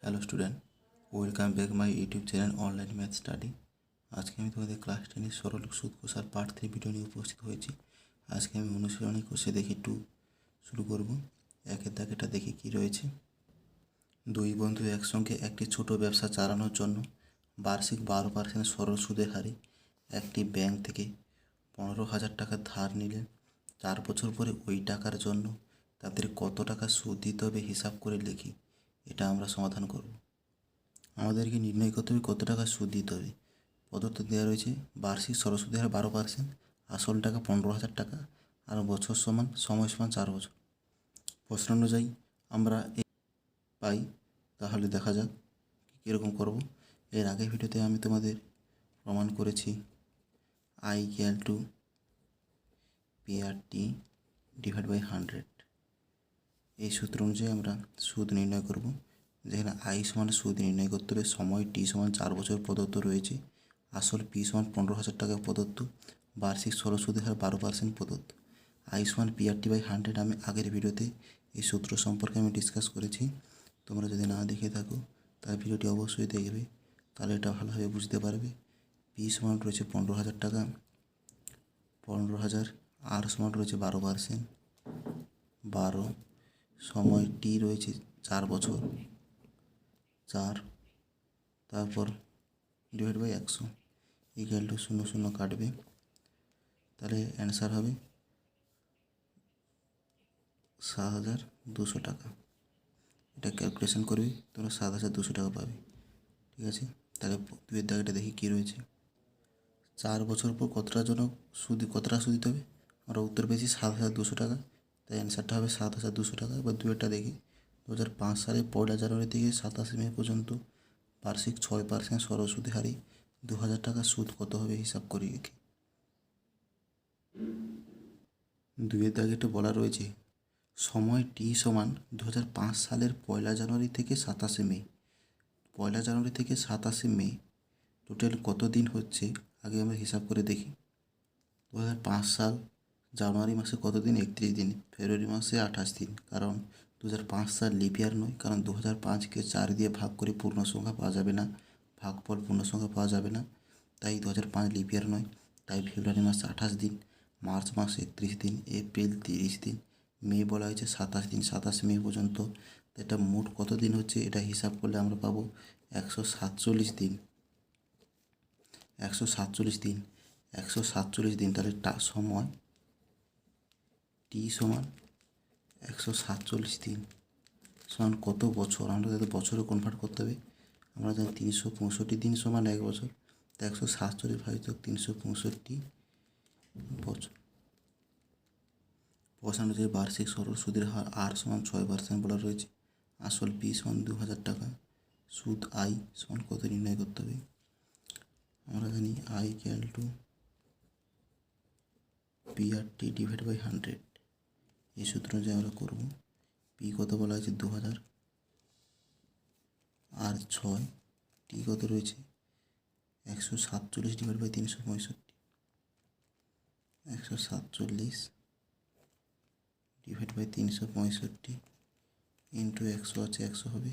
Hello student, welcome back my YouTube channel online math study. আজকে আমি তোমাদের class 10-এর সরল সুদ কষার পার্ট 3 ভিডিও নিয়ে উপস্থিত হয়েছি। আজকে আমি অনুশীলনী কষে দেখি 2 শুরু করব। একের দাগেটা দেখি কি রয়েছে। দুই বন্ধু একসঙ্গে একটি ছোট ব্যবসা চালানোর জন্য বার্ষিক 12% সরল সুদের হারে একটি ব্যাংক থেকে 15,000 টাকা ধার নিলেন। 4 বছর পরে ওই টাকার জন্য তাদের কত টাকা সুদ দিতে হবে হিসাব করে লিখি। এটা আমরা সমাধান করব। আমাদেরকে নির্ণয় করতে হবে কত টাকা সুদ দিতে হবে। প্রদত্ত দেওয়া রয়েছে বার্ষিক সরল সুদের হার 12%, আসল টাকা 15,000 টাকা, আর বছর সমান সময় সমান 4 বছর। প্রশ্ন অনুযায়ী আমরা পাই, তাহলে দেখা যাক কীরকম করব। এর আগের ভিডিওতে আমি তোমাদের প্রমাণ করেছি I equal to PRT divide by 100। এই সূত্র অনুযায়ী আমরা সুদ নির্ণয় করব। যেখানে I সমান সুদ নির্ণয় করতে হবে, সময় T সমান 4 বছর প্রদত্ত রয়েছে, আসল P সমান 15,000 টাকা প্রদত্ত, বার্ষিক সরল সুদের হার 12% প্রদত্ত। I সমান PRT বাই 100 আমি আগের ভিডিওতে এই সূত্র সম্পর্কে আমি ডিসকাস করেছি। তোমরা যদি না দেখে থাকো তার ভিডিওটি অবশ্যই দেখবে, তাহলে এটা ভালোভাবে বুঝতে পারবে। P সমান রয়েছে 15,000 টাকা, 15,000, R সমান রয়েছে 12%, 12, সময় T রয়েছে 4 বছর, 4, তারপর ডিভাইড বাই 100, ইকুয়াল টু 0 0 কাটবে, তাহলে অ্যান্সার হবে 7,200 টাকা। এটা ক্যালকুলেশন করবে, তোমরা 7,200 টাকা পাবে। ঠিক আছে, তাহলে দুয়ের দাগেটা দেখি কী রয়েছে। 4 বছর পর কতটা সুদ দিতে হবে, আমরা উত্তর পেয়েছি 7,200 টাকা, তাই অ্যান্সারটা হবে 7,200 টাকা। এবার দুয়েরটা দেখি। 2005 সালে 1 জানুয়ারি থেকে 27 মে পর্যন্ত বার্ষিক 6% সরল সুদের হারে 2,000 টাকা সুদ কত হবে হিসাব করি লিখি। দুয়ের দাগেটা বলা রয়েছে সময় T সমান 2005 সালের 1 জানুয়ারি থেকে 27 মে। 1 জানুয়ারি থেকে 27 মে টোটাল কত দিন হচ্ছে আগে আমরা হিসাব করে দেখি। 2005 সাল জানুয়ারি মাসে কত দিন? 31 দিন। ফেব্রুয়ারি মাসে 28 দিন, কারণ 2005 সাল লিপ ইয়ার নয়, কারণ 2005কে 4 দিয়ে ভাগ করে পূর্ণ সংখ্যা পাওয়া যাবে না, ভাগফল পূর্ণ সংখ্যা পাওয়া যাবে না, তাই 2005 লিপ ইয়ার নয়। তাই ফেব্রুয়ারি মাসে 28 দিন, মার্চ মাসে 31 দিন, এপ্রিল 30 দিন, মে বলা হয়েছে 27 দিন, 27 মে পর্যন্ত। এটা মোট কত দিন হচ্ছে এটা হিসাব করলে আমরা পাবো 147 দিন। 147 দিন, 147 দিন, তাহলে সময় T সমান 147 দিন সমান কত বছর? আমরা তাদের বছরে কনভার্ট করতে হবে। আমরা জানি 365 দিন সমান 1 বছর, তো 147 ভাজিত 365 বছর। প্রশ্ন অনুযায়ী বার্ষিক সরল সুদের হার R সমান 6% বলা রয়েছে, আসল P সমান 2,000 টাকা, সুদ I সমান কত নির্ণয় করতে হবে। আমরা জানি I equal to PRT divide by 100। এই সূত্র অনুযায়ী আমরা করব। P কত বলা হয়েছে 2,000, আর 6, T কত রয়েছে 147 ডিভাইড বাই 365, 147 ডিভাইড বাই 365 ইন্টু 100 আছে, 100 হবে,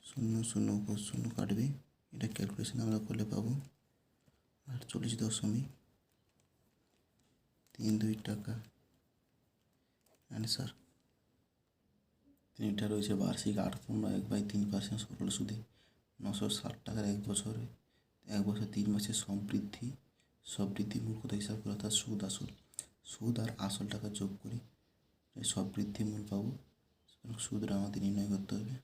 0 0 উপর 0 কাটবে। এটা ক্যালকুলেশন আমরা করলে পাবো 48.32 টাকা। অ্যান্সার। তিনটা রয়েছে বার্ষিক 8.1/3% সরল সুদে 960 টাকার 1 বছরে 1 বছর 3 মাসে সববৃদ্ধি মূল কত হিসাব করে, অর্থাৎ সুদ আর আসল টাকা যোগ করি সববৃদ্ধি মূল পাবো। সুদটা আমাদের নির্ণয় করতে হবে।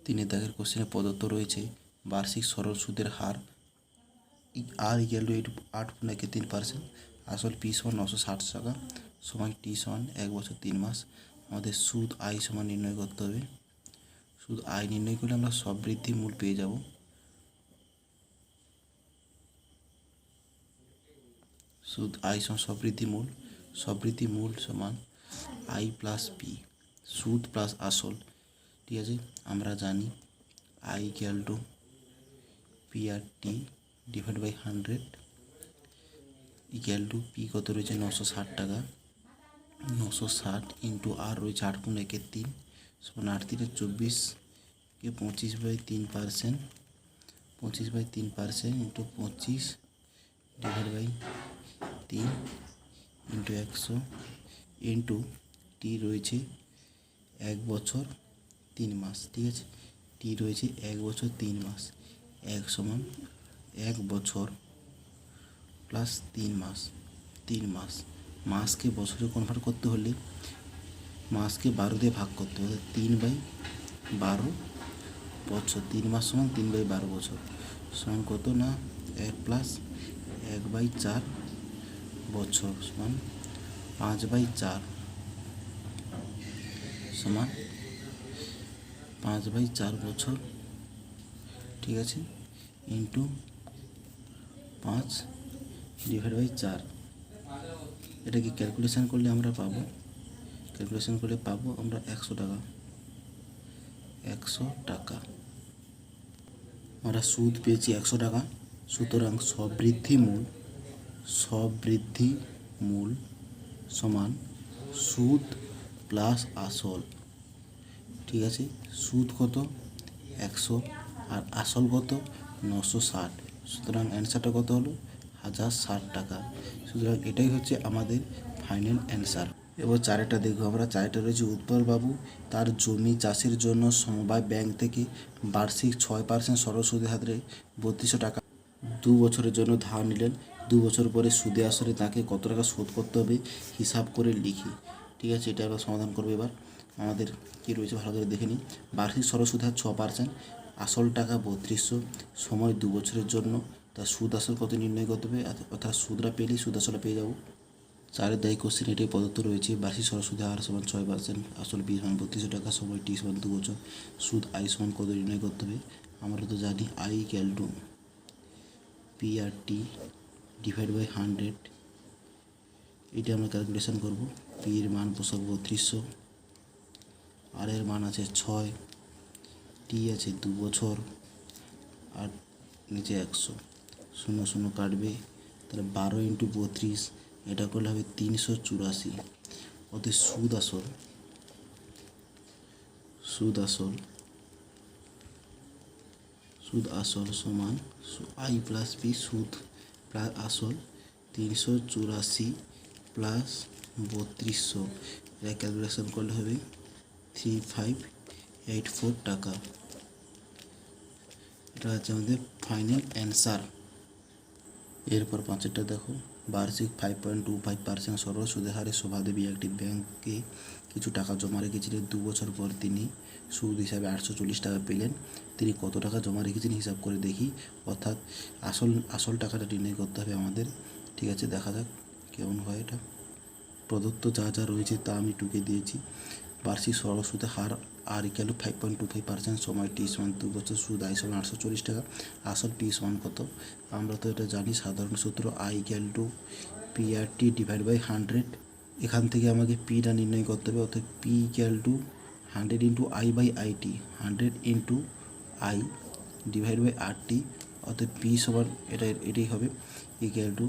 3 দাগের কোশ্চেনে প্রদত্ত রয়েছে বার্ষিক সরল সুদের হার R ইকুয়াল টু 8.3%, আসল P সমান 960 টাকা, সময় T সমান 1 বছর 3 মাস। আমাদের সুদ I সমান নির্ণয় করতে হবে। সুদ I নির্ণয় করলে আমরা সববৃদ্ধি মূল পেয়ে যাব। সুদ I সমান সববৃদ্ধি মূল সমান I প্লাস P, সুদ প্লাস আসল। ঠিক আছে, আমরা জানি I equal to PRT divide by 100 equal to P কত রয়েছে 960 টাকা, 960 ইন্টু R রয়েছে 8.1/3, সমান 8×3 = 24 কে 25/3%, 25/3% ইন্টু 25 /3 ইন্টু 100 ইন্টু টি রয়েছে 1 বছর 3 মাস। ঠিক আছে, টি রয়েছে 1 বছর 3 মাস, 1 সমান 1 বছর প্লাস 3 মাস, 3 মাস। মাসকে বছরে কনভার্ট করতে হলে মাসকে 12 দিয়ে ভাগ করতে হবে, 3/12 বছর। 3 মাস সমান 3/12 বছর, সমান কত না 1 প্লাস 1/4 বছর সমান 5/4, সমান 5/4 বছর। ঠিক আছে, ইন্টু 5/4। এটাকে ক্যালকুলেশন করলে আমরা পাবো, আমরা 100 টাকা। 100 টাকা আমরা সুদ পেয়েছি 100 টাকা। সুতরাং সবৃদ্ধি মূল সমান সুদ প্লাস আসল। ঠিক আছে, সুদ কত 100 আর আসল কত 960, সুতরাং অ্যান্সারটা কত হলো 1060 টাকা। সুতরাং এটাই হচ্ছে আমাদের ফাইনাল অ্যান্সার। এবার চারেটা দেখবো আমরা। চারটা রয়েছে উৎপলবাবু তার জমি চাষের জন্য সমবায় ব্যাংক থেকে বার্ষিক 6% সরল সুদের হারে 3200 টাকা 2 বছরের জন্য ধার নিলেন। 2 বছর পরে সুদে আসলে তাকে কত টাকা শোধ করতে হবে হিসাব করে লিখি। ঠিক আছে, এটা আমরা সমাধান করবো। এবার আমাদের কী রয়েছে ভালো করে দেখে নিই। বার্ষিক সরল সুদের হার 6%, আসল টাকা 3200, সময় 2 বছরের জন্য। তার সুদ আসল কত নির্ণয় করতে হবে, অর্থাৎ সুদরা পেলেই সুদ আসলে পেয়ে যাবো। চারের দায়ী কোশ্চেন এটাই প্রদত্ত রয়েছে। বার্ষিক সরল সুদের হার সমান 6%, আসল বি সমান 3200 টাকা, সময় টি সমান 2 বছর, সুদ আই সমান কত নির্ণয় করতে হবে। আমরা তো জানি আই ইকুয়াল টু PRT / 100। এটা আমরা ক্যালকুলেশন করব। পি এর মান বসাবো 3200, আর এর মান আছে 6, টি আছে 2 বছর, আর নিচে 100, 0 0 কাটবে, তাহলে 12 × 32, এটা করলে হবে 384। অতএব সুদ আসল সমান আই প্লাস পি, সুদ প্লাস আসল 384 প্লাস 3200, এটা ক্যালকুলেশন করলে হবে 3584 টাকা। এটা হচ্ছে আমাদের ফাইনাল অ্যান্সার। এরপর পাঁচেরটা দেখো। বার্ষিক 5.25% সরল সুদের হারে শোভাদেবী একটি ব্যাংকে কিছু টাকা জমা রেখেছিলেন। 2 বছর পর তিনি সুদ হিসাবে 840 টাকা পেলেন। তিনি কত টাকা জমা রেখেছেন হিসাব করে দেখি, অর্থাৎ আসল টাকাটা নির্ণয় করতে হবে আমাদের। ঠিক আছে, দেখা যাক কেমন হয় এটা। প্রদত্ত যা যা রয়েছে তা আমি টুকে দিয়েছি। বার্ষিক সরল সুদের হার আর ইকুয়াল 5.25%, সময় টি সমান 2 বছর, সুদ আই সমান 840 টাকা, আসল পি সমান কত। আমরা তো এটা জানি, সাধারণ সূত্র আই ইকুয়াল টু PRT / 100। এখান থেকে আমাকে পিটা নির্ণয় করতে হবে, অর্থাৎ P equal to 100 × I/IT, 100 × I / RT, অর্থাৎ পি সমান এটাই হবে ইকুয়াল টু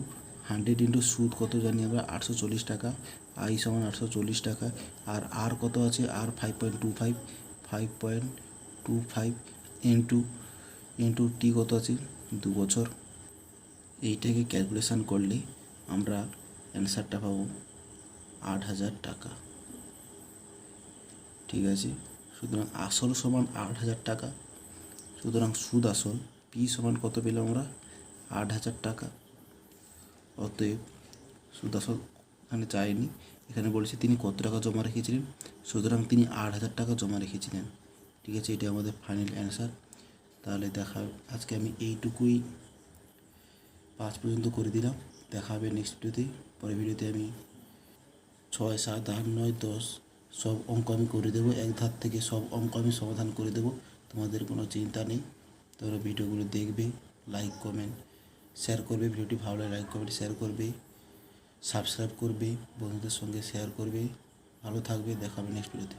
100 × সুদ কত জানি আমরা 840 টাকা, আই সমান 840 টাকা, আর কত আছে আর 5.25 ইন্টু টি কত আছে 2 বছর। এইটাকে ক্যালকুলেশান করলে আমরা অ্যান্সারটা পাবো 8000 টাকা। ঠিক আছে, সুতরাং আসল সমান 8000 টাকা। সুতরাং সুদ আসল পি সমান কত পেলাম আমরা 8000 টাকা। অতএব সুদ আসল এখানে চাইনি, এখানে বলেছে তিনি কত টাকা জমা রেখেছিলেন, সুতরাং তিনি 8000 টাকা জমা রেখেছিলেন। ঠিক আছে, এটা আমাদের ফাইনাল অ্যান্সার। তাহলে আজকে আমি এইটুকুই 5 পর্যন্ত করে দিলাম। দেখা হবে নেক্সট ভিডিওতে। পরের ভিডিওতে আমি 6, 7, 8, 9, 10 সব অঙ্ক আমি করে দেবো। এক ধার থেকে সব অঙ্ক আমি সমাধান করে দেবো, তোমাদের কোনো চিন্তা নেই। তোমরা ভিডিওগুলো দেখবে, লাইক কমেন্ট শেয়ার করবে। ভিডিওটি ভালো লাগে লাইক কমেন্ট শেয়ার করবে, সাবস্ক্রাইব করবে, বন্ধুদের সঙ্গে শেয়ার করবে। ভালো থাকবে, দেখা হবে নেক্সট ভিডিওতে।